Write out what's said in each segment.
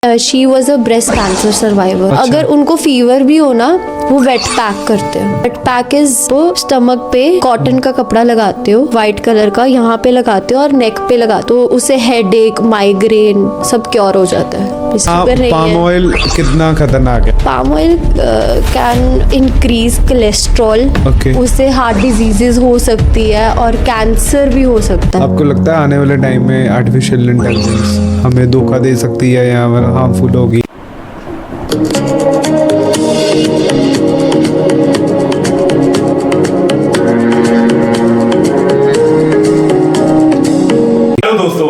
She was a breast cancer survivor. अगर उनको fever भी हो ना, वो वेट पैक करते हैं। वेट पैक इज वो स्टमक पे कॉटन का कपड़ा लगाते हो, व्हाइट कलर का, यहाँ पे लगाते हो और नेक पे लगाते हो, उससे हेडेक, माइग्रेन सब क्योर हो जाता है। पाम ऑयल कितना खतरनाक है? Palm oil can increase cholesterol, उससे हार्ट डिजीजेस हो सकती है और कैंसर भी हो सकता है। आपको लगता है आने वाले टाइम में आर्टिफिशियल इंटेलिजेंस हमें धोखा दे सकती है या हार्मफुल होगी?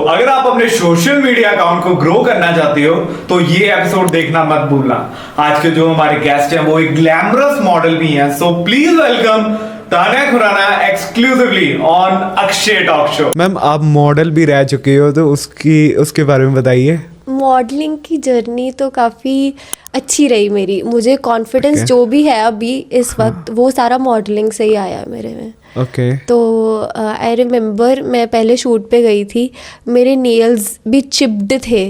अगर आप अपने सोशल मीडिया अकाउंट को ग्रो करना चाहते हो तो ये एपिसोड देखना मत भूलना। आज के जो हमारे गेस्ट हैं वो एक ग्लैमरस मॉडल भी हैं, so please welcome Tanya Khurana exclusively on Akshay talk show. Ma'am, आप मॉडल भी रह चुके हो तो उसके बारे में बताइए। मॉडलिंग की जर्नी तो काफ़ी अच्छी रही मेरी। मुझे कॉन्फिडेंस जो भी है अभी इस वक्त वो सारा मॉडलिंग से ही आया मेरे में। तो आई रिमेम्बर मैं पहले शूट पे गई थी, मेरे नेल्स भी चिप्ड थे।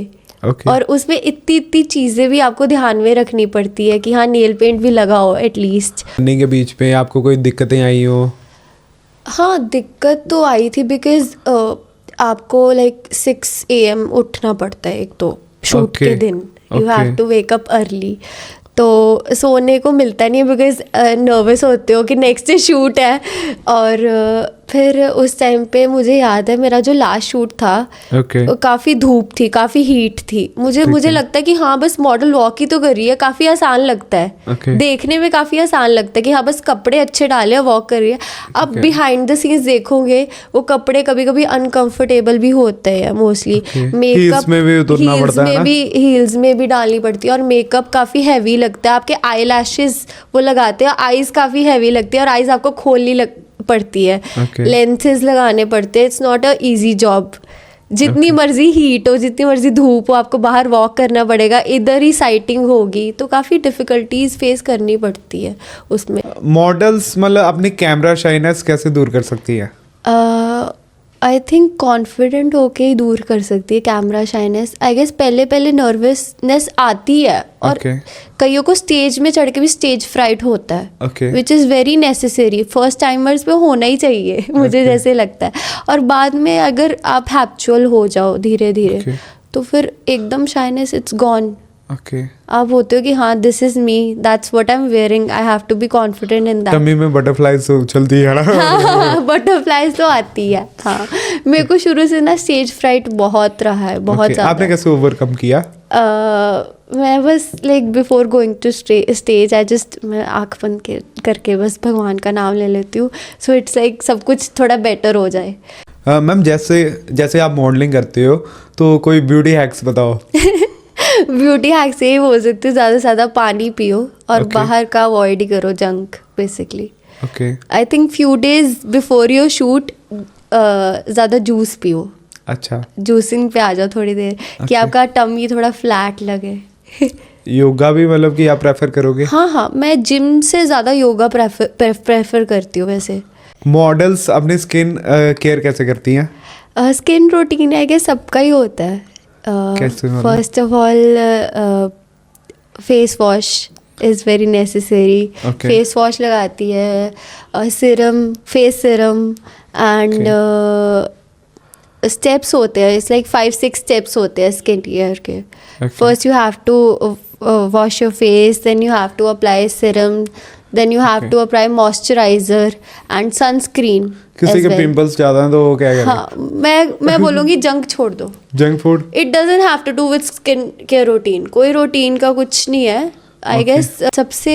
और उसमें इतनी चीज़ें भी आपको ध्यान में रखनी पड़ती है कि हाँ नेल पेंट भी लगाओ एटलीस्ट। रनिंग के बीच में आपको कोई दिक्कतें आई हो? हाँ, दिक्कत तो आई थी बिकॉज आपको लाइक 6 AM उठना पड़ता है एक तो शूट के दिन। You have to wake up early, तो सोने को मिलता नहीं है बिकॉज नर्वस होते हो कि नेक्स्ट डे शूट है। और फिर उस टाइम पे मुझे याद है मेरा जो लास्ट शूट था काफ़ी धूप थी, काफ़ी हीट थी। मुझे लगता है कि हाँ बस मॉडल वॉक ही तो कर रही है, काफ़ी आसान लगता है देखने में, काफ़ी आसान लगता है कि हाँ बस कपड़े अच्छे डाले वॉक कर रही है। अब बिहाइंड द सीन्स देखोगे वो कपड़े कभी कभी अनकंफर्टेबल भी होते हैं मोस्टली। मेकअप हील्स में भी डालनी पड़ती है और मेकअप काफ़ी हैवी लगता है। आपके आई लैशेज वो लगाते हैं, आईज काफ़ी हैवी लगती है और आईज आपको खोलनी पड़ती है, लेंसेज लगाने पड़ते हैं। It's not a easy job. जितनी मर्जी हीट हो, जितनी मर्जी धूप हो, आपको बाहर वॉक करना पड़ेगा, इधर ही साइटिंग होगी, तो काफ़ी डिफिकल्टीज फेस करनी पड़ती है उसमें। मॉडल्स मतलब अपनी कैमरा शाइनेस कैसे दूर कर सकती है? आई थिंक कॉन्फिडेंट होके ही दूर कर सकती है कैमरा शाइनेस। आई गेस पहले नर्वसनेस आती है और कईयों को स्टेज में चढ़ के भी स्टेज फ्राइट होता है, which is very necessary. First timers पे होना ही चाहिए मुझे जैसे लगता है। और बाद में अगर आप हैप्चुअल हो जाओ धीरे धीरे तो फिर एकदम शाइनेस इट्स गॉन। आप होते हो कि हाँ this is me, that's what I am wearing, I have to be confident in that. Tummy में बटरफ्लाइज चलती है ना? हाँ, बटरफ्लाइज तो आती है। हाँ, मेरे को शुरू से ना स्टेज फ्राइट बहुत रहा है, बहुत ज़्यादा। आपने कैसे ओवरकम किया? मैं बस like before going to stage I just मैं आँख बंद करके बस भगवान का नाम ले लेती हूँ, सो इट्स लाइक सब कुछ थोड़ा बेटर हो जाए। मैम, जैसे आप मॉडलिंग करते हो तो कोई ब्यूटी हैक्स बताओ। ब्यूटी हैक से ही बोल सकते हो, ज़्यादा से ज़्यादा पानी पियो और बाहर का अवॉइड ही करो junk basically. I think few days before your shoot ज़्यादा जूस पियो। अच्छा, जूसिंग पे आ जाओ थोड़ी देर कि आपका टमी थोड़ा फ्लैट लगे। योगा भी मतलब कि आप प्रेफर करोगे? हाँ, मैं जिम से ज़्यादा योगा प्रेफर करती हूँ वैसे। मॉडल्स अपनी स्किन केयर कैसे करती हैं? स्किन रूटीन है कि सबका ही होता है। First of all face wash is very necessary. Face wash लगाती है, serum, face serum and steps होते हैं। इट्स लाइक 5-6 स्टेप्स होते हैं स्किन केयर के। First you have to wash your face, then you have to apply serum, then you have to apply moisturizer and sunscreen। किसी के pimples ज्यादा हैं तो वो क्या करें? हाँ, मैं बोलूँगी जंक छोड़ दो। Junk food it doesn't have to do with skin care routine, कोई रूटीन का कुछ नहीं है। आई गेस सबसे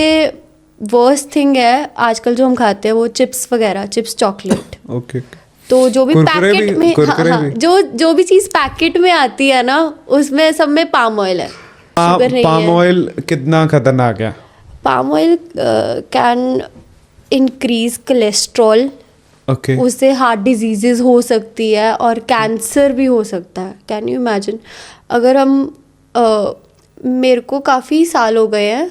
वर्स्ट थिंग है आजकल जो हम खाते हैं वो चिप्स वगैरह, चिप्स चॉकलेट। तो जो भी पैकेट में जो भी चीज़ पैकेट में आती है ना उसमें सब में पाम ऑयल है, शुगर नहीं है। पाम ऑयल कितना खतरनाक है? Palm oil can increase cholesterol, उससे हार्ट डिजीजेस हो सकती है और कैंसर भी हो सकता है। Can you imagine? अगर हम मेरे को काफ़ी साल हो गए हैं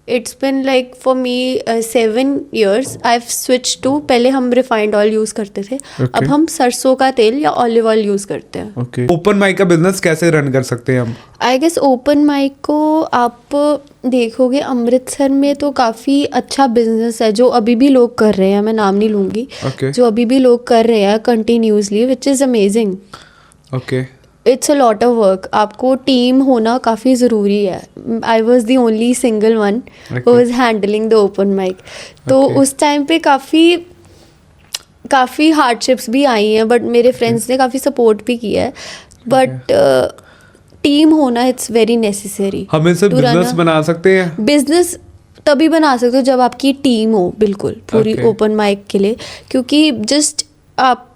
It's been like for me 7 years. I've switched to, पहले हम रिफाइंड ऑयल यूज़ करते थे, अब हम सरसों का तेल या ऑलिव ऑयल यूज़ करते हैं. ओके. ओपन माइक का बिजनेस कैसे रन कर सकते हैं हम? आई गेस ओपन माइक को आप देखोगे अमृतसर में तो काफ़ी अच्छा बिजनेस है जो अभी भी लोग कर रहे हैं. मैं नाम नहीं लूँगी. जो अभी भी लोग कर रहे हैं continuously, which is amazing. Okay. It's a lot of work. आपको टीम होना काफ़ी ज़रूरी है. I was the only single one who was handling the open mic. तो उस टाइम पे काफ़ी हार्डशिप्स भी आई हैं, बट मेरे फ्रेंड्स ने काफ़ी सपोर्ट भी किया है. बट टीम होना इट्स वेरी नेसेसरी. हम इसे बिजनेस बना सकते हैं. बिजनेस तभी बना सकते हो जब आपकी टीम हो बिल्कुल पूरी ओपन माइक के लिए, क्योंकि जस्ट आप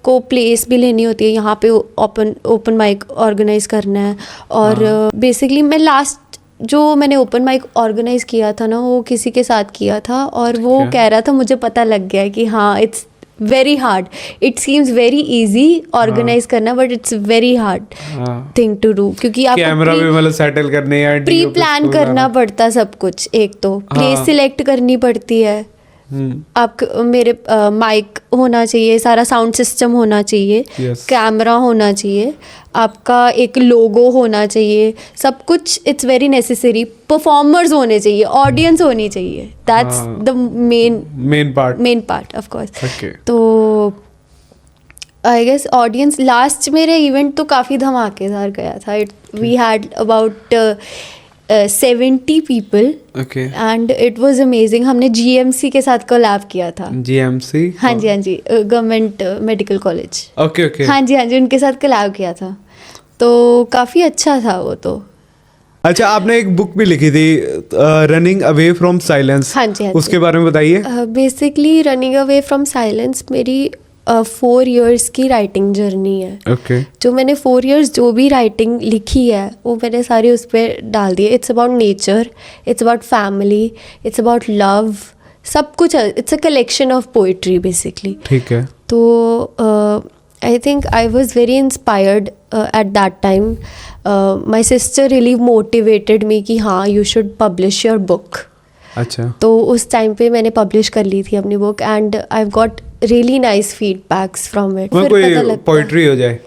को प्लेस भी लेनी होती है. यहाँ पे ओपन माइक ऑर्गेनाइज करना है. और बेसिकली मैं लास्ट जो मैंने ओपन माइक ऑर्गेनाइज किया था ना, वो किसी के साथ किया था और वो कह रहा था, मुझे पता लग गया कि हाँ it's very hard. It seems very easy organize करना, but it's very hard thing to do, क्योंकि आप कैमरा भी मतलब सेटल करने या प्री प्लान करना पड़ता सब कुछ. एक तो प्लेस सिलेक्ट करनी पड़ती है. आप मेरे माइक होना चाहिए, सारा साउंड सिस्टम होना चाहिए, कैमरा होना चाहिए, आपका एक लोगो होना चाहिए, सब कुछ. It's very necessary. परफॉर्मर्स होने चाहिए, ऑडियंस होनी चाहिए. That's the main part of course. तो आई गेस ऑडियंस, लास्ट मेरे इवेंट तो काफ़ी धमाकेदार गया था. We had about 70 people. Okay. And it was amazing. हमने GMC के साथ कोलैब किया था. GMC? हाँ जी, गवर्नमेंट मेडिकल कॉलेज. ओके. हाँ जी, उनके साथ कोलैब किया था. तो काफ़ी अच्छा था वो तो. अच्छा, आपने एक बुक भी लिखी थी, रनिंग अवे फ्रॉम साइलेंस. हाँ जी. उसके बारे में बताइए. Basically running away from silence मेरी 4 years की राइटिंग जर्नी है. ओके. जो मैंने 4 years जो भी राइटिंग लिखी है वो मैंने सारी उस पर डाल दी. It's about nature, it's about family, it's about love, सब कुछ. It's a collection of poetry basically. ठीक है. तो I think I was very inspired at that time. My sister really motivated me कि हाँ you should publish your book. अच्छा. तो उस टाइम पे मैंने पब्लिश कर ली थी अपनी book and I have got really nice feedbacks from it. फिर कोई पोइट्री हो जाए.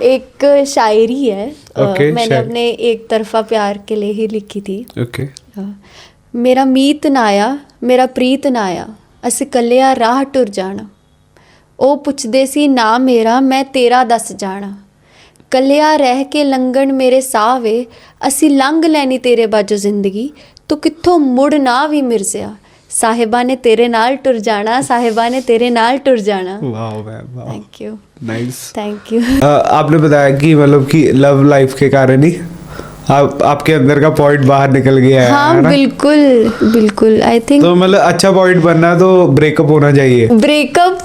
एक शायरी है. मैंने अपने एक तरफा प्यार के लिए ही लिखी थी. ओके. मेरा मीत नाया, मेरा प्रीत नाया, अस कलिया राह टुर जाना. ओ पुछदे सी ना मेरा, मैं तेरा दस जाना. कलिया रह के लंघण मेरे साह वे, असी लंघ लैनी तेरे बाजो जिंदगी. तू कित्थों मुड़ ना भी मिर्जिया, साहिबा ने तेरे नाल टुर जाना, साहिबा ने तेरे नाल टुर जाना. वाह वाह. Thank you. Nice. Thank you. आपने बताया कि मतलब कि लव लाइफ के कारण ही आपके अंदर का पॉइंट बाहर निकल गया है. हाँ बिल्कुल. आई थिंक तो मतलब अच्छा पॉइंट बनना है तो ब्रेकअप होना चाहिए. ब्रेकअप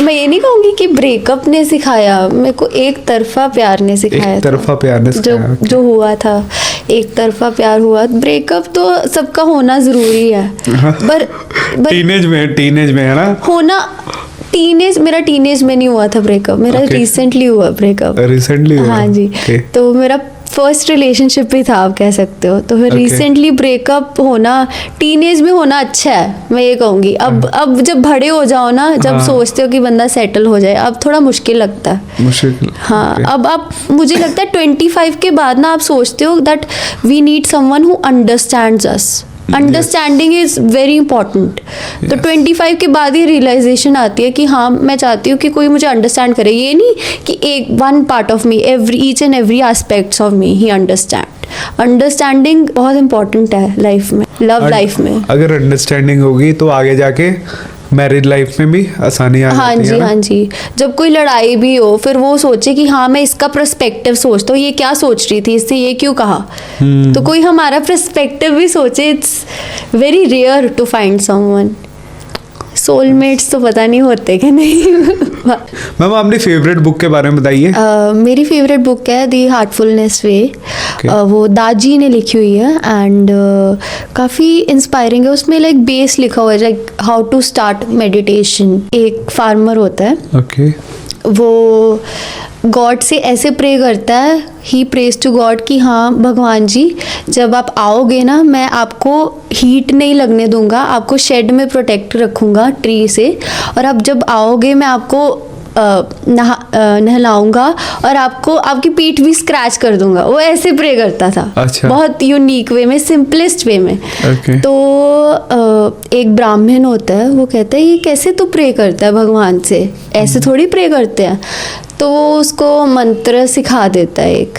मैं ये नहीं कहूँगी कि ब्रेकअप ने सिखाया, मेरे को एक तरफा प्यार ने सिखाया. एक तरफा प्यार ने सिखाया. जो हुआ था, एक तरफा प्यार हुआ. ब्रेकअप तो सबका होना जरूरी है. पर टीनेज में है ना होना. मेरा टीनेज में नहीं हुआ था ब्रेकअप. मेरा रिसेंटली हुआ ब्रेकअप. हाँ जी. तो मेरा फर्स्ट रिलेशनशिप भी था, आप कह सकते हो. तो फिर रिसेंटली ब्रेकअप होना, टीनेज में होना अच्छा है मैं ये कहूँगी. अब जब बड़े हो जाओ ना, जब सोचते हो कि बंदा सेटल हो जाए, अब थोड़ा मुश्किल लगता है. हाँ. अब आप मुझे लगता है 25 के बाद ना आप सोचते हो that we need someone who understands us. Understanding is very important. तो 25 के बाद ही रियलाइजेशन आती है कि हाँ मैं चाहती हूँ कि कोई मुझे अंडरस्टैंड करे. ये नहीं कि एक one part of me, each and every aspects of me he understand. Understanding बहुत इंपॉर्टेंट है लाइफ में, लव लाइफ में. अगर अंडरस्टैंडिंग होगी तो आगे जाके मैरिड लाइफ में भी आसानी आ जाती है. हाँ जी. जब कोई लड़ाई भी हो, फिर वो सोचे कि हाँ मैं इसका पर्सपेक्टिव सोचता हूँ, ये क्या सोच रही थी, इसने ये क्यों कहा. तो कोई हमारा पर्सपेक्टिव भी सोचे. It's very rare to find someone. Soulmates तो पता नहीं होते कि नहीं. मैम अपनी फेवरेट बुक के बारे में बताइए. मेरी फेवरेट बुक है दी हार्टफुलनेस वे. वो दाजी ने लिखी हुई है एंड काफ़ी इंस्पायरिंग है. उसमें लाइक बेस लिखा हुआ है, like how to start meditation. एक फार्मर होता है. ओके. वो गॉड से ऐसे प्रे करता है, ही प्रेज टू गॉड कि हाँ भगवान जी, जब आप आओगे ना मैं आपको हीट नहीं लगने दूंगा, आपको शेड में प्रोटेक्ट रखूँगा ट्री से, और आप जब आओगे मैं आपको नहलाऊंगा और आपको आपकी पीठ भी स्क्रैच कर दूंगा। वो ऐसे प्रे करता था। अच्छा। बहुत यूनिक वे में, सिंपलेस्ट वे में। Okay. तो एक ब्राह्मण होता है, वो कहता है ये कैसे तू प्रे करता है भगवान से, ऐसे थोड़ी प्रे करते हैं। तो वो उसको मंत्र सिखा देता है एक,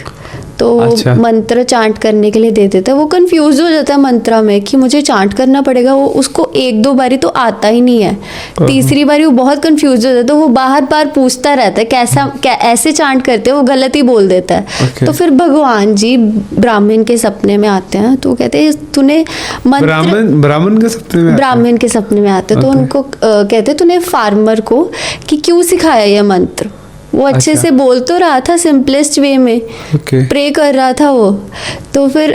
तो अच्छा। मंत्र चांट करने के लिए दे देता है। वो कंफ्यूज हो जाता है मंत्र में कि मुझे चांट करना पड़ेगा। वो उसको एक दो बारी तो आता ही नहीं है, तीसरी बारी वो बहुत कंफ्यूज हो जाता है। वो बार बार पूछता रहता है क्या ऐसे चांट करते हैं, वो गलत ही बोल देता है। Okay. तो फिर भगवान जी ब्राह्मण के सपने में आते हैं, तो वो कहते हैं तूने मंत्र, ब्राह्मण के सपने में ब्राह्मण के सपने में आते हैं। तो Okay. उनको कहते तूने फार्मर को कि क्यों सिखाया ये मंत्र। वो अच्छे अच्छा। से बोल तो रहा था सिंपलेस्ट वे में, Okay. प्रे कर रहा था वो। तो फिर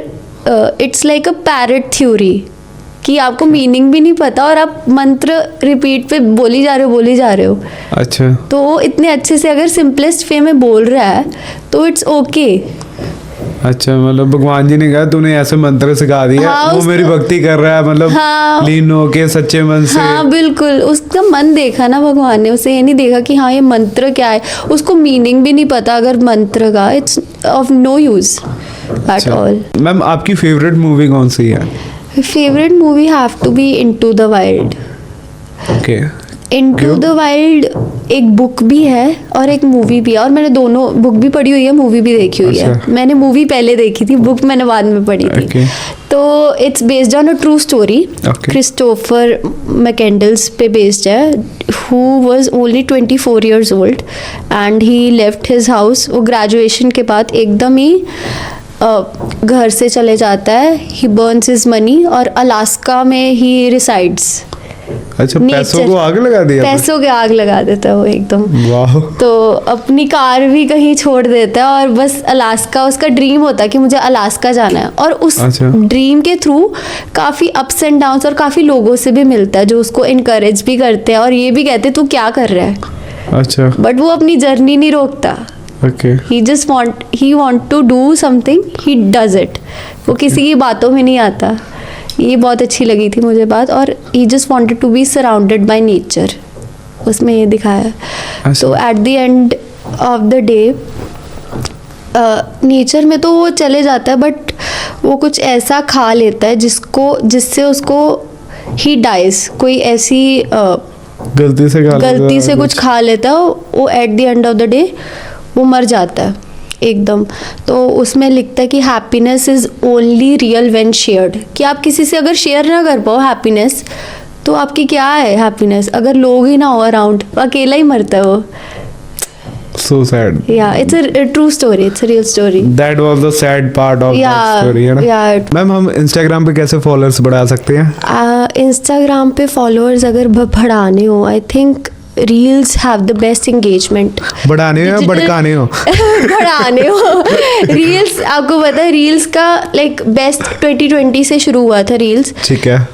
it's like a parrot theory कि आपको मीनिंग भी नहीं पता और आप मंत्र रिपीट पे बोली जा रहे हो। अच्छा। तो वो इतने अच्छे से अगर सिंपलेस्ट वे में बोल रहा है तो इट्स ओके। अच्छा, मतलब भगवान जी ने कहा तूने ऐसे मंत्र सिखा दिया। हाँ, वो मेरी भक्ति कर रहा है, मतलब हाँ। लीन होके सच्चे मन से। हाँ बिल्कुल, उसका मन देखा ना भगवान ने, उसे ये नहीं देखा कि हाँ ये मंत्र क्या है, उसको मीनिंग भी नहीं पता अगर मंत्र का, it's of no use at all. Ma'am आपकी फेवरेट मूवी कौन सी है? Favourite movie have to be into the wild. Okay. Into the wild एक बुक भी है और एक मूवी भी है, और मैंने दोनों बुक भी पढ़ी हुई है, मूवी भी देखी हुई है। अच्छा। मैंने मूवी पहले देखी थी, बुक मैंने बाद में पढ़ी थी। Okay. तो it's based on a true story. Okay. Christopher McCandless पे बेस्ड है, who was only 24 years old and he left his house. वो ग्रेजुएशन के बाद एकदम ही घर से चले जाता है, ही बर्न्स हिज मनी और अलास्का में ही रिसाइड्स। अच्छा, पैसों को आग लगा दिया? पैसों के आग लगा देता है वो एकदम। वाह। तो अपनी कार भी कहीं छोड़ देता है और बस अलास्का, उसका ड्रीम होता है कि मुझे अलास्का जाना है। और उस अच्छा। ड्रीम के थ्रू काफ़ी अप्स एंड डाउन्स और काफ़ी लोगों से भी मिलता है जो उसको इनकरेज भी करते हैं और ये भी कहते हैं तू क्या कर रहा है। अच्छा। बट वो अपनी जर्नी नहीं रोकता। Okay. He want to do something, he does it. वो किसी की बातों में नहीं आता। ये बहुत अच्छी लगी थी मुझे बात। और he just wanted to be surrounded by nature, उसमें ये दिखाया। अच्छा। तो at the end of the day nature में तो वो चले जाता है, बट वो कुछ ऐसा खा लेता है जिससे उसको ही डाइज। कोई ऐसी गलती से कुछ खा लेता है, वो eight the end of the day वो मर जाता है एकदम। तो उसमें लिखता है कि happiness is only real when shared, कि आप किसी से अगर शेयर ना कर पाओ हैप्पीनेस तो आपकी क्या है हैप्पीनेस, अगर लोग ही ना हो अराउंड, अकेला ही मरता है वो। So sad. Yeah, it's a true story, it's a real story. That was the sad part of that story, है ना? Yeah. मैम हम इंस्टाग्राम पे कैसे फॉलोअर्स बढ़ा सकते हैं? इंस्टाग्राम पे फॉलोअर्स अगर बढ़ाने हो, I think reels have the best engagement. बढ़ाने हो या Digital- भड़काने हो? बढ़ाने हो। रील्स, आपको पता है रील्स का लाइक बेस्ट 2020 से शुरू हुआ था रील्स। ठीक है।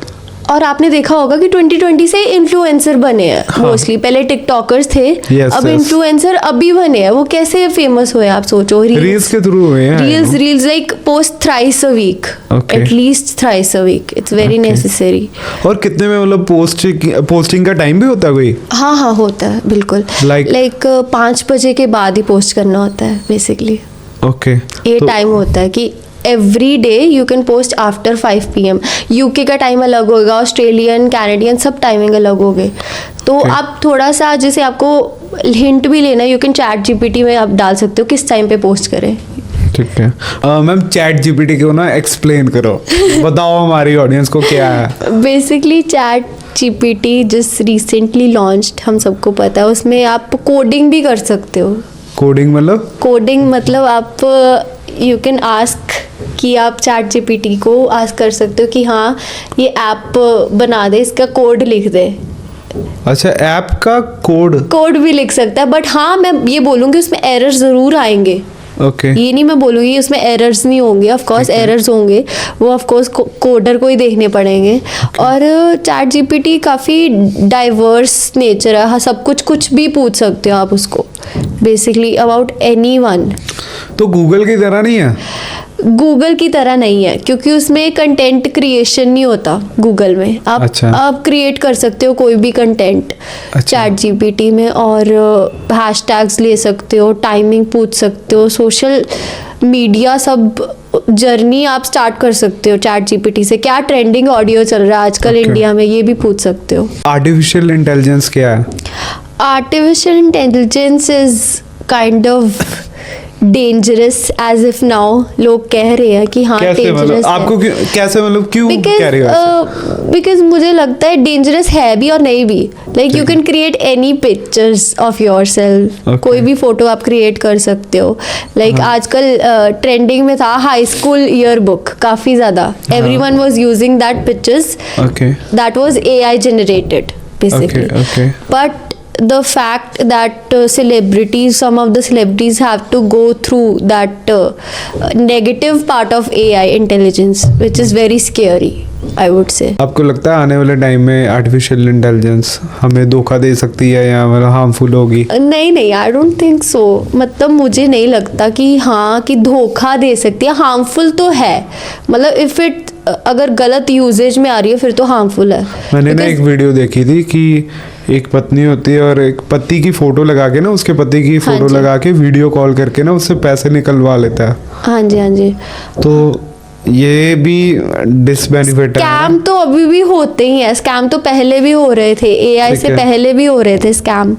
और आपने देखा होगा कि 2020 से इन्फ्लुएंसर बने हैं मोस्टली। पहले टिकटॉकर्स थे, Yes, अब yes. इन्फ्लुएंसर अभी बने हैं। वो कैसे फेमस हुए आप सोचो, रील्स के थ्रू हुए हैं। Reels like post thrice a week, Okay. At least thrice a week, it's very Okay. Necessary. और कितने में मतलब पोस्टिंग का टाइम भी होता है कोई? हाँ होता है बिल्कुल। Like- 5 बजे के बाद ही पोस्ट करना होता है बेसिकली। ओके। ये टाइम होता है कि every day you can post after 5 PM। UK का टाइम अलग होगा, ऑस्ट्रेलियन, कैनेडियन सब टाइमिंग अलग होंगे। तो Okay. आप थोड़ा सा, जैसे आपको हिंट भी लेना, यू कैन चैट जीपीटी में आप डाल सकते हो किस टाइम पे पोस्ट करें। ठीक है। मैम चैट जीपीटी को ना एक्सप्लेन करो, बताओ हमारी ऑडियंस को क्या है। Basically chat GPT just recently launched, हम सबको पता है। उसमें आप कोडिंग भी कर सकते हो। कोडिंग मतलब? कोडिंग मतलब आप यू कैन आस्क कि आप चैट जीपीटी को आस्क कर सकते हो कि हाँ ये ऐप बना दे, इसका कोड लिख दे। अच्छा, ऐप का कोड भी लिख सकता है, बट हाँ मैं ये बोलूँगी उसमें एरर ज़रूर आएंगे। ओके ये नहीं मैं बोलूँगी उसमें एरर्स नहीं होंगे, ऑफ कोर्स एरर्स होंगे, वो ऑफ कोर्स कोडर को ही देखने पड़ेंगे। और चैट जीपीटी काफ़ी डाइवर्स नेचर है, हाँ सब कुछ भी पूछ सकते हो आप उसको, बेसिकली अबाउट एनीवन। तो गूगल की तरह नहीं है? गूगल की तरह नहीं है, क्योंकि उसमें कंटेंट क्रिएशन नहीं होता गूगल में। आप अच्छा। आप क्रिएट कर सकते हो कोई भी कंटेंट चैट जीपीटी में, और हैशटैग्स ले सकते हो, टाइमिंग पूछ सकते हो, सोशल मीडिया सब जर्नी आप स्टार्ट कर सकते हो चैट जीपीटी से। क्या ट्रेंडिंग ऑडियो चल रहा है आजकल इंडिया में, ये भी पूछ सकते हो। आर्टिफिशियल इंटेलिजेंस क्या है? Artificial intelligence is kind of dangerous as if now लोग कह रहे हैं कि हाँ कैसे मतलब डेंजरस आपको कैसे मतलब क्यों कह रहे हो? बिकॉज मुझे लगता है डेंजरस है भी और नहीं भी। Like you can create any pictures of your self, कोई भी फोटो आप क्रिएट कर सकते हो। लाइक आजकल ट्रेंडिंग में था हाई स्कूल ईयर बुक, काफी ज्यादा everyone was using that pictures, okay that was AI generated basically. Okay. But the fact that some of the celebrities have to go through that negative part of AI intelligence, which is very scary, I would say. आपको लगता है आने वाले time में artificial intelligence हमें धोखा दे सकती है या मतलब हार्मफुल होगी? नहीं, आई डोंट थिंक सो। मतलब मुझे नहीं लगता कि हाँ कि धोखा दे सकती है, हार्मफुल तो है। मतलब इफ इट अगर गलत यूजेज में आ रही है फिर तो हार्मफुल है। मैंने ना एक वीडियो देखी थी कि एक पत्नी होती है और एक पति की फोटो लगा के ना, उसके पति की फोटो जी। लगा के वीडियो कॉल करके ना उससे पैसे निकलवा लेता है। हाँ जी। तो ये भी डिसबेनिफिट है। स्कैम तो अभी भी होते ही है, स्कैम तो पहले भी हो रहे थे, एआई से पहले भी हो रहे थे स्कैम।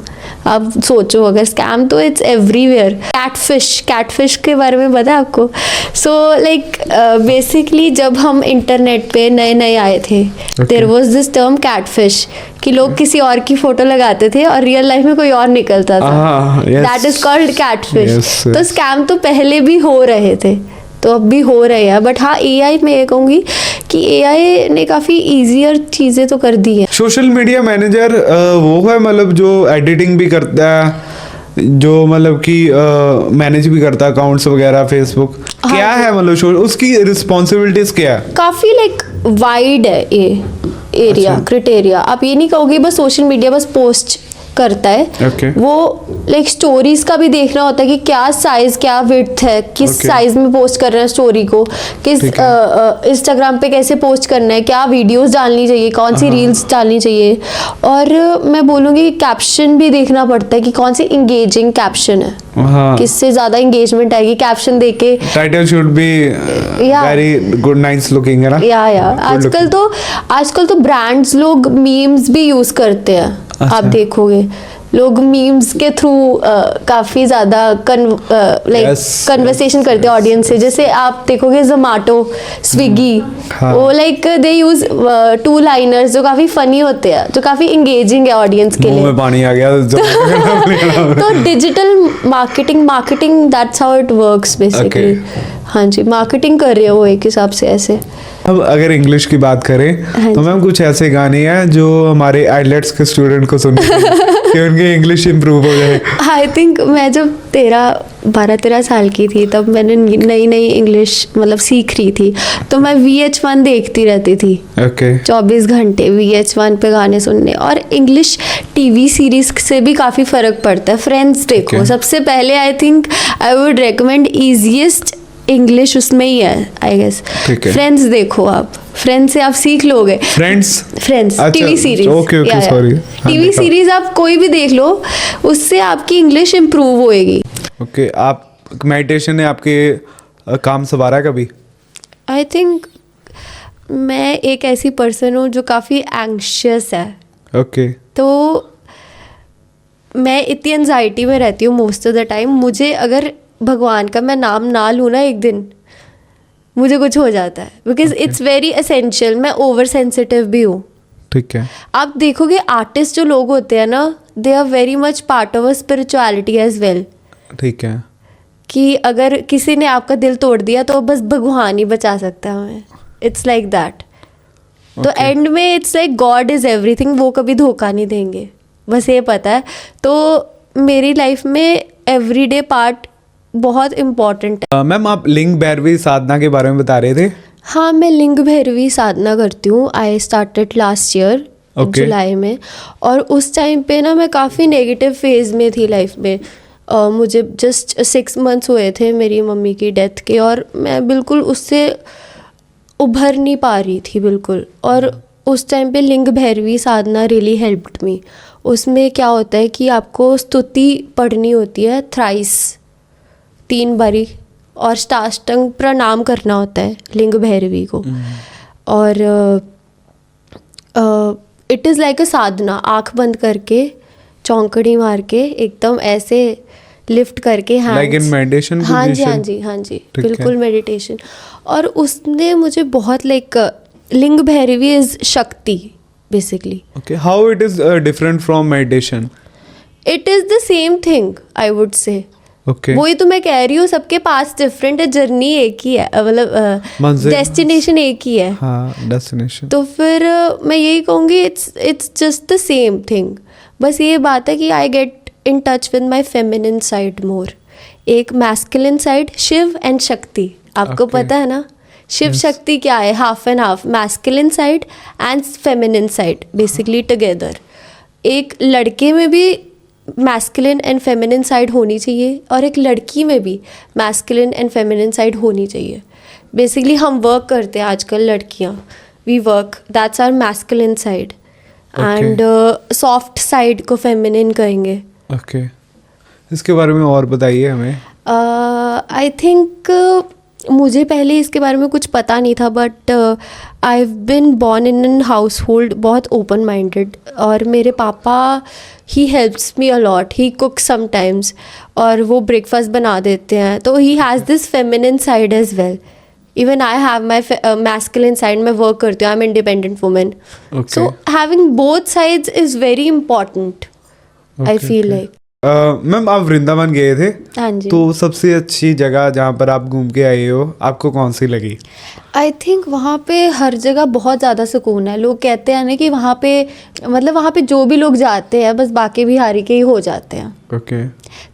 अब सोचो अगर स्कैम तो इट्स एवरीवेयर। कैटफिश के बारे में पता है आपको? सो लाइक बेसिकली जब हम इंटरनेट पे नए आए थे, there was this term catfish, कि लोग किसी और की फोटो लगाते थे और रियल लाइफ में कोई और निकलता था। That is called catfish. तो स्कैम तो पहले भी हो रहे थे, तो अब भी हो रहे हैं। बट हाँ एआई में ये कहूँगी कि एआई ने काफ़ी ईजियर चीज़ें तो कर दी हैं। सोशल मीडिया मैनेजर वो है मतलब जो एडिटिंग भी करता है, जो मतलब कि मैनेज भी करता है अकाउंट्स वगैरह फेसबुक। हाँ, क्या है मतलब उसकी रिस्पॉन्सिबिलिटीज क्या है? काफ़ी लाइक वाइड है ये एरिया, क्राइटेरिया। आप ये नहीं कहोगे बस सोशल मीडिया बस पोस्ट करता है। Okay. वो लाइक स्टोरीज का भी देखना होता है कि क्या साइज क्या विड्थ है, किस Okay. साइज में पोस्ट कर रहे हैं स्टोरी को, किस इंस्टाग्राम पे कैसे पोस्ट करना है, क्या वीडियोस डालनी चाहिए, कौन सी रील्स डालनी चाहिए। और मैं बोलूँगी कैप्शन भी देखना पड़ता है कि कौन सी इंगेजिंग कैप्शन है, हाँ। किससे ज़्यादा इंगेजमेंट आएगी कैप्शन देख के। Title should be very good, nice looking, है ना? या आजकल तो ब्रांड्स लोग मीम्स भी यूज करते हैं। अच्छा। आप देखोगे लोग मीम्स के थ्रू काफी ज्यादा कन्वर्सेशन करते हैं ऑडियंस से। जैसे आप देखोगे जोमेटो, स्विगी, हाँ। वो like they use two liners जो काफी फनी होते हैं, जो काफी इंगेजिंग है ऑडियंस के मुंह लिए। में पानी आ गया तो digital marketing that's how it works basically. हाँ जी, मार्केटिंग कर रहे हो वो एक हिसाब से ऐसे। अब अगर इंग्लिश की बात करें हाँ तो मैम कुछ ऐसे गाने हैं जो हमारे आइलेट्स के स्टूडेंट को सुनने कि उनकी इंग्लिश इंप्रूव हो जाए। आई थिंक मैं जब 12-13 साल की थी तब मैंने नई इंग्लिश मतलब सीख रही थी, तो मैं VH1 देखती रहती थी। ओके 24 घंटे VH1 पे गाने सुनने। और इंग्लिश टीवी सीरीज से भी काफ़ी फ़र्क पड़ता है। फ्रेंड्स देखो, Okay. सबसे पहले आई think I would recommend easiest English उसमें ही है आई गेस। ठीक है। फ्रेंड्स देखो आप, फ्रेंड्स से आप सीख लोगे। Friends TV series, okay sorry, TV series आप कोई भी देख लो, उससे आपकी इंग्लिश इम्प्रूव होएगी। ओके आप मेडिटेशन ने आपके काम संवारा है कभी? आई थिंक मैं एक ऐसी पर्सन हूँ जो काफ़ी एंग्शियस है। ओके तो मैं इतनी एनजाइटी में रहती हूँ मोस्ट ऑफ द टाइम। मुझे अगर भगवान का मैं नाम ना लूँ ना एक दिन, मुझे कुछ हो जाता है, बिकॉज इट्स वेरी एसेंशियल। मैं ओवर सेंसिटिव भी हूँ। ठीक है। आप देखोगे आर्टिस्ट जो लोग होते हैं ना, they are very much part of a spirituality as well. ठीक है कि अगर किसी ने आपका दिल तोड़ दिया तो बस भगवान ही बचा सकता है हमें। It's like that. तो एंड में it's like God is everything, वो कभी धोखा नहीं देंगे, बस ये पता है। तो मेरी लाइफ में एवरीडे पार्ट बहुत इम्पॉर्टेंट है। मैम आप लिंग भैरवी साधना के बारे में बता रहे थे। हाँ, मैं लिंग भैरवी साधना करती हूँ। आई स्टार्टेड लास्ट ईयर जुलाई में, और उस टाइम पे ना मैं काफ़ी नेगेटिव फेज़ में थी लाइफ में। मुझे जस्ट 6 मंथ्स हुए थे मेरी मम्मी की डेथ के, और मैं बिल्कुल उससे उभर नहीं पा रही थी बिल्कुल। और उस टाइम पे लिंग भैरवी साधना रियली हेल्प्ड मी। उसमें क्या होता है कि आपको स्तुति पढ़नी होती है थ्राइस, 3 बारी, और साष्टांग प्रणाम करना होता है लिंग भैरवी को। और इट इज़ लाइक अ साधना। आँख बंद करके, चौंकड़ी मार के, एकदम ऐसे लिफ्ट करके हैंड्स, लाइक इन मेडिटेशन हाँ जी हाँ जी हाँ जी, बिल्कुल मेडिटेशन। और उसने मुझे बहुत लाइक, लिंग भैरवी इज शक्ति basically. Okay, how it is different from meditation? It is the same thing I would say. Okay, वही तो मैं कह रही हूँ, सबके पास डिफरेंट है, जर्नी एक ही है, मतलब डेस्टिनेशन एक ही है। हाँ, डेस्टिनेशन। तो फिर मैं यही कहूँगी, it's just the same thing. बस ये बात है कि I get in touch with my feminine side मोर। एक मैस्कुलिन साइड, शिव एंड शक्ति, आपको Okay. पता है ना शिव शक्ति क्या है? Half and half, masculine side and feminine side basically together. एक लड़के में भी मैस्कुलिन एंड फेमिनिन साइड होनी चाहिए, और एक लड़की में भी मैस्कुलिन एंड फेमिनिन साइड होनी चाहिए। बेसिकली हम वर्क करते हैं आजकल, लड़कियां, we work, that's our masculine side, and soft side को फेमिनिन कहेंगे। ओके, इसके बारे में और बताइए हमें। आई थिंक मुझे पहले इसके बारे में कुछ पता नहीं था, but I have been born in an household बहुत ओपन माइंडेड, और मेरे पापा ही helps me a lot, he cook sometimes, और वो ब्रेकफास्ट बना देते हैं। तो he has this feminine side as well. Even I have my masculine side, मैं वर्क करती हूँ, I am independent women. So having both sides is very important, I feel like. Ma'am आप वृंदावन गए थे, हाँ जी। तो सबसे अच्छी जगह जहाँ पर आप घूम के आए हो, आपको कौन सी लगी? आई थिंक वहाँ पे हर जगह बहुत ज़्यादा सुकून है। लोग कहते हैं ना कि वहाँ पे, मतलब वहाँ पे जो भी लोग जाते हैं बस बाके बिहारी के ही हो जाते हैं। ओके,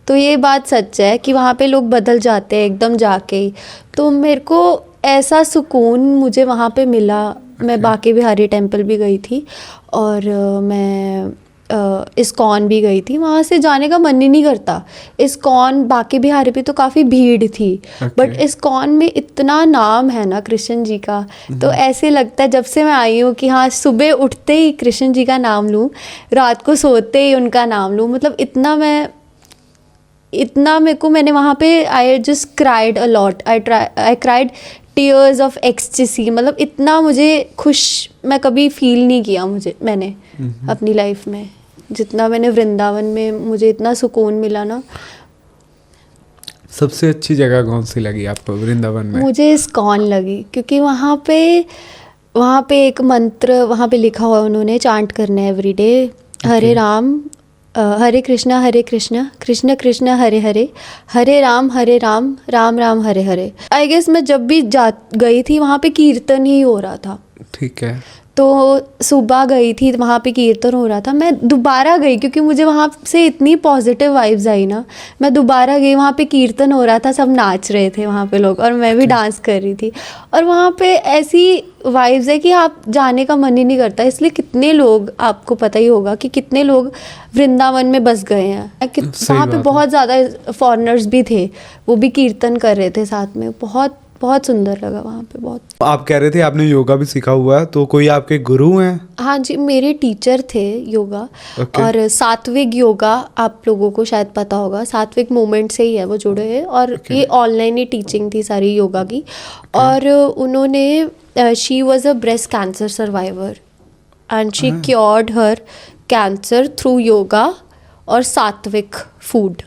तो ये बात सच है कि वहाँ पे लोग बदल जाते हैं एकदम जाके ही। तो मेरे को ऐसा सुकून मुझे वहाँ पे मिला। मैं बाके बिहारी टेम्पल भी गई थी, और मैं इस्कॉन भी गई थी। वहाँ से जाने का मन ही नहीं करता। इस्कॉन, बाके बिहारी पे तो काफ़ी भीड़ थी, बट इस्कॉन में इतना नाम है ना कृष्ण जी का, तो ऐसे लगता है जब से मैं आई हूँ कि हाँ, सुबह उठते ही कृष्ण जी का नाम लूँ, रात को सोते ही उनका नाम लूँ। मतलब इतना मेरे को, मैंने वहाँ पे I just cried a lot. I cried tears of ecstasy. मतलब इतना मुझे खुश मैं कभी फील नहीं किया मैंने अपनी लाइफ में, जितना मैंने वृंदावन में, मुझे इतना सुकून मिला ना। सबसे अच्छी जगह कौन सी लगी आपको वृंदावन में? मुझे इस्कॉन लगी, क्योंकि वहाँ पे एक मंत्र वहाँ पे लिखा हुआ है, उन्होंने चांट करना है everyday, Hare Ram Hare Krishna Krishna Krishna Hare Hare, Hare Ram Ram Ram Hare Hare. I guess मैं जब भी गई थी वहाँ पे कीर्तन ही हो रहा था। ठीक है, तो सुबह गई थी, वहाँ पे कीर्तन हो रहा था। मैं दोबारा गई क्योंकि मुझे वहाँ से इतनी पॉजिटिव वाइब्स आई ना। मैं दोबारा गई, वहाँ पे कीर्तन हो रहा था, सब नाच रहे थे वहाँ पे लोग, और मैं भी डांस कर रही थी। और वहाँ पे ऐसी वाइब्स है कि आप जाने का मन ही नहीं करता। इसलिए कितने लोग, आपको पता ही होगा कि कितने लोग वृंदावन में बस गए हैं। वहाँ पे बहुत ज़्यादा फॉरेनर्स भी थे, वो भी कीर्तन कर रहे थे साथ में। बहुत बहुत सुंदर लगा वहाँ पे, बहुत। आप कह रहे थे आपने योगा भी सीखा हुआ है, तो कोई आपके गुरु हैं? हाँ जी, मेरे टीचर थे योगा। और सात्विक योगा, आप लोगों को शायद पता होगा, सात्विक मूवमेंट से ही है वो जुड़े हैं। और ये ऑनलाइन ही टीचिंग थी सारी योगा की। और उन्होंने, she was a breast cancer survivor, and she cured her cancer through yoga और सात्विक फूड,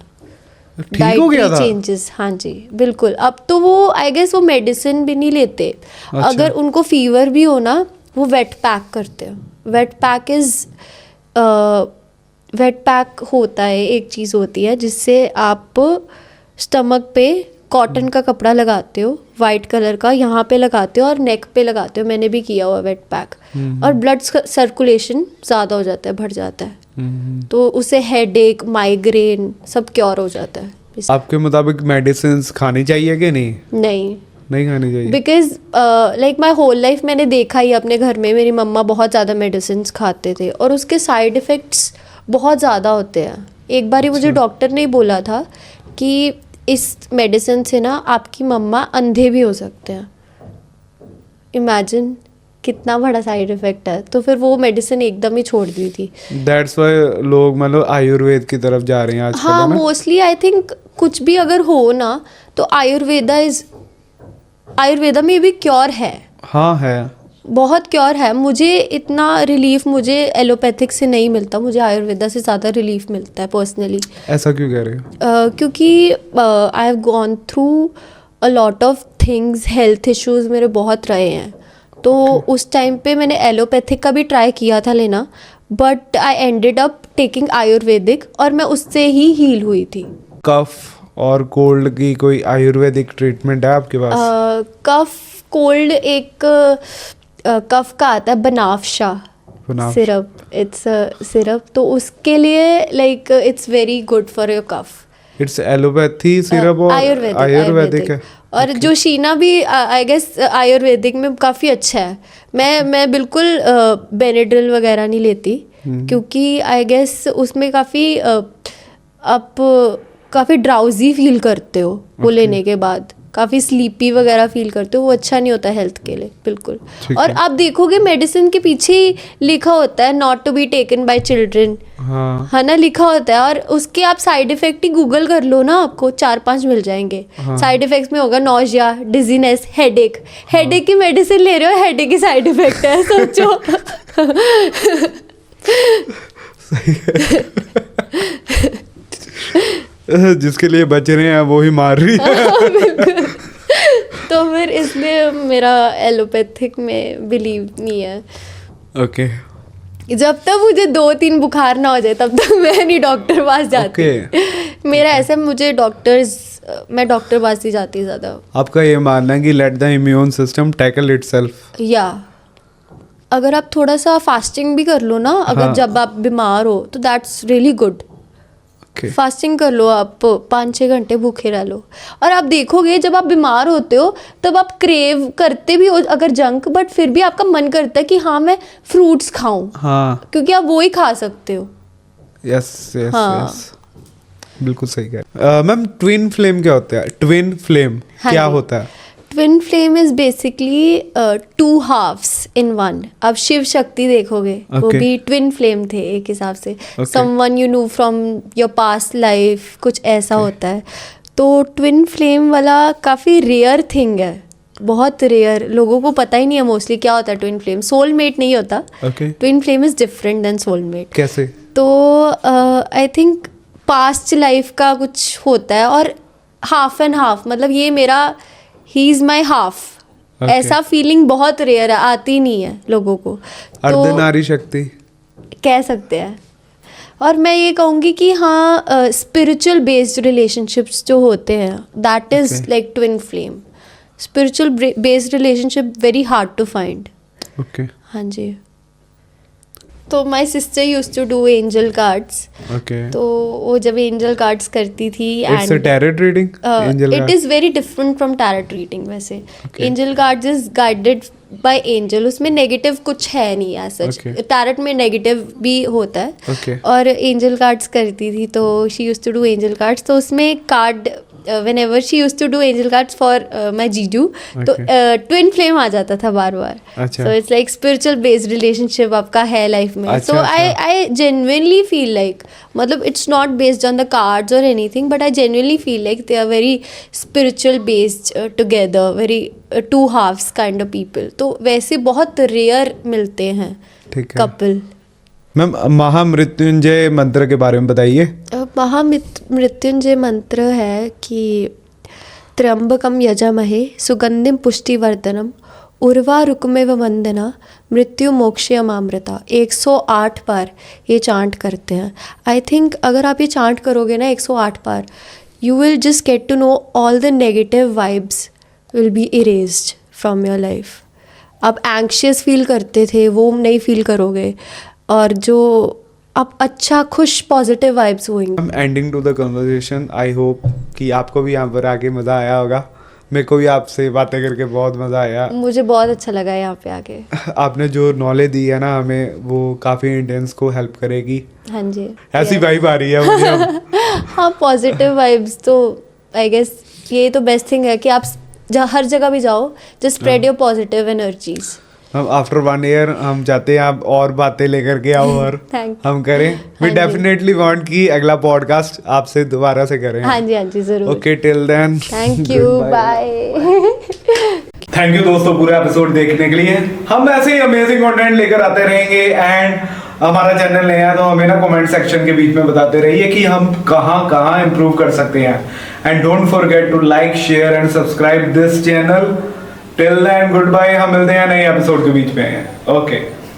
डाइटरी चेंजेस। हाँ जी, बिल्कुल। अब तो वो आई गेस वो मेडिसिन भी नहीं लेते। अच्छा। अगर उनको फीवर भी हो ना, वो वेट पैक करते हैं। वेट पैक होता है, एक चीज़ होती है जिससे आप स्टमक पे कॉटन का कपड़ा लगाते हो, वाइट कलर का, यहाँ पे लगाते हो और नेक पे लगाते हो। मैंने भी किया हुआ वेट पैक, और ब्लड सर्कुलेशन ज़्यादा हो जाता है, बढ़ जाता है। तो उससे हेडेक, माइग्रेन सब क्योर हो जाता है। आपके मुताबिक मेडिसिन खानी चाहिए कि नहीं? नहीं, नहीं खानी चाहिए। Because like my whole life मैंने देखा ही अपने घर में, मेरी मम्मा बहुत ज़्यादा मेडिसिन खाते थे और उसके साइड इफ़ेक्ट्स बहुत ज़्यादा होते हैं। एक बार ही मुझे डॉक्टर ने ही बोला था कि इस मेडिसिन से ना आपकी मम्मा अंधे भी हो सकते हैं। इमेजिन कितना बड़ा साइड इफ़ेक्ट है। तो फिर वो मेडिसिन एकदम ही छोड़ दी थी। दैट्स वाई लोग मतलब आयुर्वेद की तरफ जा रहे हैं आजकल। हाँ, है ना? मोस्टली आई थिंक कुछ भी अगर हो ना तो आयुर्वेदा में भी क्योर है। हाँ है। बहुत क्योर है। मुझे इतना रिलीफ मुझे एलोपैथिक से नहीं मिलता, मुझे आयुर्वेदा से ज़्यादा रिलीफ मिलता है पर्सनली। ऐसा क्यों कह रहे हो? क्योंकि I have gone through a lot of things, health issues मेरे बहुत रहे हैं। तो उस टाइम पे मैंने एलोपैथिक का भी ट्राई किया था लेना, but I ended up taking Ayurvedic और मैं उससे ही हील हुई थी। कफ और कोल्ड की कोई आयुर्वेदिक ट्रीटमेंट है आपके पास? कफ कोल्ड एक कफ का आता है बनाफशा सिरप, इट्स सिरप। तो उसके लिए like it's very good for your cough. It's allopathy syrup और आयुर्वेदिक है। और जो शीना भी आई गेस आयुर्वेदिक में काफ़ी अच्छा है। मैं बिल्कुल बेनेड्रिल वगैरह नहीं लेती, क्योंकि आई गेस उसमें काफ़ी आप काफ़ी ड्राउजी फील करते हो वो लेने के बाद, काफ़ी स्लीपी वगैरह फील करते हो, वो अच्छा नहीं होता हेल्थ के लिए बिल्कुल। और आप देखोगे मेडिसिन के पीछे ही लिखा होता है not to be taken by children, है ना, लिखा होता है। और उसके आप साइड इफेक्ट ही गूगल कर लो ना, आपको 4-5 मिल जाएंगे। साइड इफेक्ट्स में होगा नॉजिया, डिजीनेस, हेडेक। हेडेक की मेडिसिन ले रहे हो, हेडेक की साइड इफेक्ट है, सोचो। जिसके लिए बच रहे हैं वो ही मार रही है। तो फिर इसलिए मेरा एलोपैथिक में बिलीव नहीं है। ओके। जब तक मुझे 2-3 बुखार ना हो जाए तब तक मैं नहीं डॉक्टर पास जाती। मेरा ऐसा, मैं डॉक्टर पास ही जाती ज़्यादा। आपका ये मानना है कि let the immune system tackle itself? या अगर आप थोड़ा सा फास्टिंग भी कर लो ना, अगर जब आप बीमार हो तो दैट्स रियली गुड। फास्टिंग कर लो, आप 5-6 घंटे भूखे रह लो। और आप देखोगे जब आप बीमार होते हो तब आप क्रेव करते भी हो अगर जंक, बट फिर भी आपका मन करता है कि हाँ मैं फ्रूट्स खाऊं। हाँ, क्योंकि आप वो ही खा सकते हो। यस यस, बिल्कुल सही कह रहे हैं। मैम, ट्विन फ्लेम क्या होता है? ट्विन फ्लेम क्या होता है? Twin flame is basically 2 halves in 1। अब शिव शक्ति देखोगे, वो भी ट्विन फ्लेम थे एक हिसाब से। Someone you know from your past life, कुछ ऐसा होता है। तो ट्विन फ्लेम वाला काफ़ी रेयर थिंग है, बहुत रेयर। लोगों को पता ही नहीं है मोस्टली क्या होता है ट्विन फ्लेम। सोलमेट नहीं होता। Twin flame is different then soulmate. कैसे? तो आई थिंक पास्ट लाइफ का कुछ होता है और हाफ एंड हाफ, मतलब ये मेरा, ही इज माई हाफ। ऐसा फीलिंग बहुत रेयर है, आती नहीं है लोगों को। अर्धनारी शक्ति कह सकते हैं। और मैं ये कहूँगी कि हाँ, स्पिरिचुअल बेस्ड रिलेशनशिप्स जो होते हैं, that is like twin flame. Spiritual based relationship very hard to find. Okay. हाँ जी। तो my sister use to do angel cards. तो वो जब एंजल कार्ड्स करती थी, it's a tarot reading. It is very different from tarot reading. वैसे angel cards is guided by angel, उसमें नेगेटिव कुछ है नहीं ऐसा सच। टैरोट में नेगेटिव भी होता है। और एंजल कार्ड्स करती थी, तो she use to do angel cards. तो उसमें card whenever she used to do angel cards for my जीजू, तो twin flame आ जाता था बार बार। So it's like spiritual based relationship आपका है लाइफ में। So I genuinely feel like, मतलब it's not based on the cards or anything, but I genuinely feel like they are very spiritual based together, very 2 halves kind of people। तो वैसे बहुत rare मिलते हैं couple. Ma'am, महामृत्युंजय मंत्र के बारे में बताइए। महामृत्युंजय मंत्र है कि त्र्यंबकम यजामहे सुगंधिम पुष्टिवर्धनम उर्वारुकमेव वंदना मृत्यु मोक्षयमामृता। 108 बार ये चांट करते हैं। आई थिंक अगर आप ये चांट करोगे ना 108 बार, you will just get to know all the negative vibes will be erased from your life. आप एंग्शियस फील करते थे वो नहीं फील करोगे, और जो आप अच्छा खुश पॉजिटिव वाइब्स होंगे। हम ending to the conversation, I hope कि आपको भी यहाँ पर आके मज़ा आया होगा। मेरे को भी आपसे बातें करके बहुत मज़ा आया। मुझे बहुत अच्छा लगा यहाँ पे आके। आपने जो नॉलेज दी है ना हमें, वो काफ़ी इंडियंस को हेल्प करेगी। हाँ जी, ऐसी वाइब आ रही है मुझे अब। हाँ, पॉजिटिव वाइब्स तो आई गेस ये तो बेस्ट थिंग है कि आप हर जगह भी जाओ, just spread your positive energies. हम आफ्टर 1 ईयर हम चाहते हैं आप और बातें लेकर के आओ और Thank हम करें। वी हाँ जी। डेफिनेटली वांट कि अगला पॉडकास्ट आपसे दोबारा से करें। हाँ जी, हाँ जी, जरूर। Okay, till then thank you, bye. Thank you दोस्तों पूरा एपिसोड देखने के लिए। हम ऐसे ही अमेजिंग कंटेंट लेकर आते रहेंगे एंड हमारा चैनल नया है तो हमें ना कमेंट सेक्शन के बीच में बताते रहिए कि हम कहाँ कहाँ इम्प्रूव कर सकते हैं। And don't forget to like, share and subscribe this channel. Till then good bye. हम मिलते हैं नए एपिसोड के बीच में। ओके।